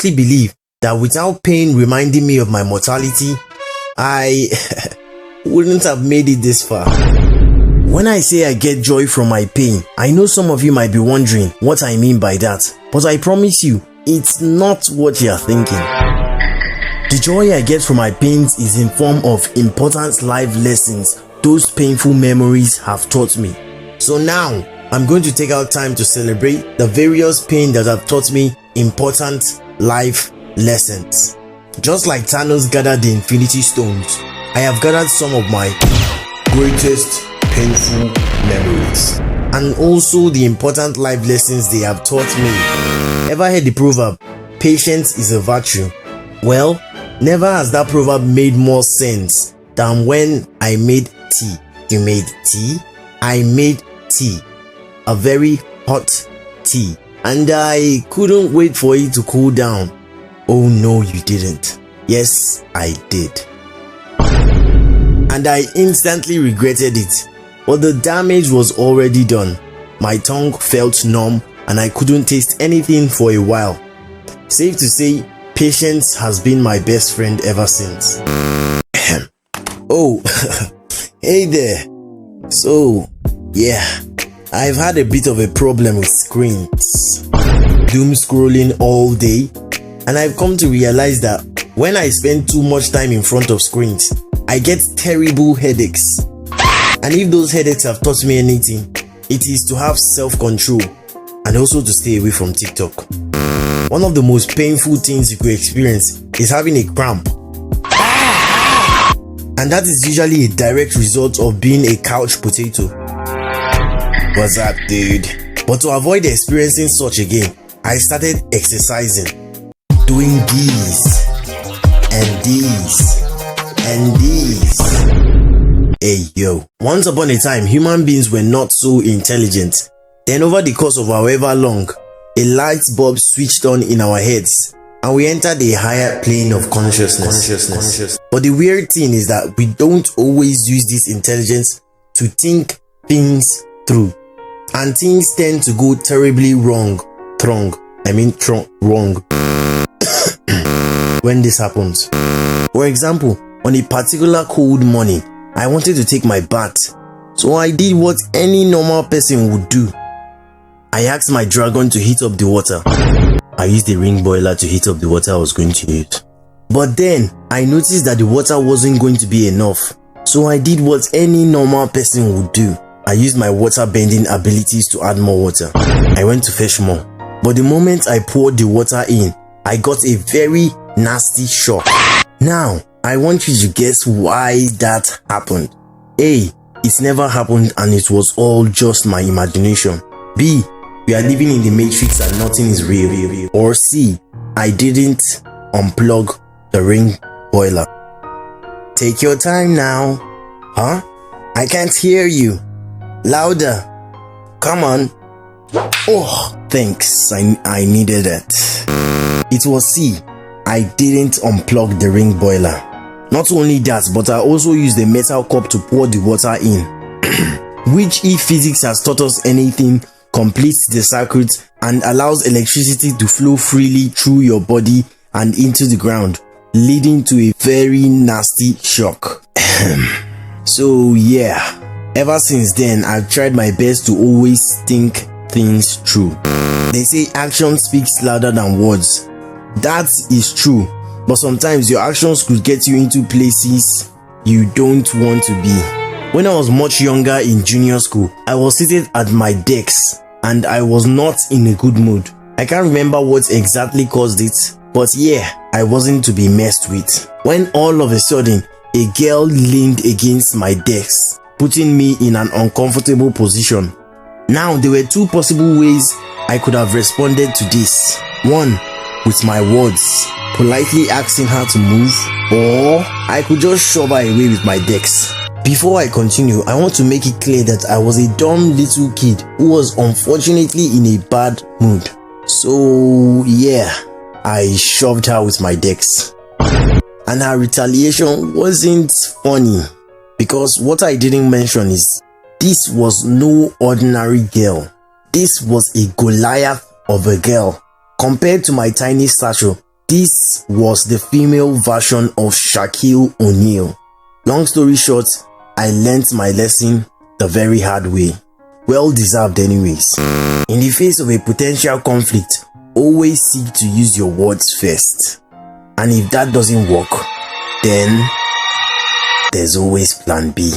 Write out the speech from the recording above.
believe that without pain reminding me of my mortality, I wouldn't have made it this far. When I say I get joy from my pain, I know some of you might be wondering what I mean by that, but I promise you, it's not what you are thinking. The joy I get from my pains is in form of important life lessons those painful memories have taught me. So now, I'm going to take out time to celebrate the various pain that have taught me important life lessons. Just like Thanos gathered the Infinity Stones, I have gathered some of my greatest painful memories and also the important life lessons they have taught me. Ever heard the proverb, patience is a virtue? Well, never has that proverb made more sense than when I made tea. You made tea? I made tea. A very hot tea. And I couldn't wait for it to cool down. Oh no, you didn't. Yes, I did. And I instantly regretted it. But the damage was already done. My tongue felt numb and I couldn't taste anything for a while. Safe to say, patience has been my best friend ever since. Oh, hey there. So, yeah, I've had a bit of a problem with screens. Doom scrolling all day. And I've come to realize that when I spend too much time in front of screens, I get terrible headaches. And if those headaches have taught me anything, it is to have self-control and also to stay away from TikTok. One of the most painful things you could experience is having a cramp. And that is usually a direct result of being a couch potato. What's up, dude? But to avoid experiencing such again, I started exercising. Doing these and these and these. Hey yo, once upon a time human beings were not so intelligent. Then over the course of however long, a light bulb switched on in our heads and we entered a higher plane of consciousness. But the weird thing is that we don't always use this intelligence to think things through, and things tend to go terribly wrong when this happens. For example, on a particular cold morning, I wanted to take my bath, so I did what any normal person would do. I asked my dragon to heat up the water. I used the ring boiler to heat up the water I was going to use. But then, I noticed that the water wasn't going to be enough, so I did what any normal person would do. I used my water bending abilities to add more water. I went to fetch more. But the moment I poured the water in, I got a very nasty shock. Now, I want you to guess why that happened. A, it never happened and it was all just my imagination. B, we are living in the matrix and nothing is real. Or C, I didn't unplug the ring boiler. Take your time now. Huh? I can't hear you. Louder. Come on. Oh, thanks. I needed it. It was C. I didn't unplug the ring boiler. Not only that, but I also used a metal cup to pour the water in. Which, if physics has taught us anything, completes the circuit and allows electricity to flow freely through your body and into the ground, leading to a very nasty shock. So yeah, ever since then, I've tried my best to always think things through. They say action speaks louder than words. That is true, but sometimes your actions could get you into places you don't want to be. When I was much younger in junior school, I was seated at my desk and I was not in a good mood. I can't remember what exactly caused it, but yeah, I wasn't to be messed with. When all of a sudden, a girl leaned against my desk, putting me in an uncomfortable position. Now, there were two possible ways I could have responded to this. One, with my words, politely asking her to move, or I could just shove her away with my desk. Before I continue, I want to make it clear that I was a dumb little kid who was unfortunately in a bad mood. So yeah, I shoved her with my desk. And her retaliation wasn't funny, because what I didn't mention is this was no ordinary girl. This was a Goliath of a girl. Compared to my tiny stature, This was the female version of Shaquille O'Neal. Long story short, I learnt my lesson the very hard way. Well deserved anyways. In the face of a potential conflict, always seek to use your words first. And if that doesn't work, then there's always plan B.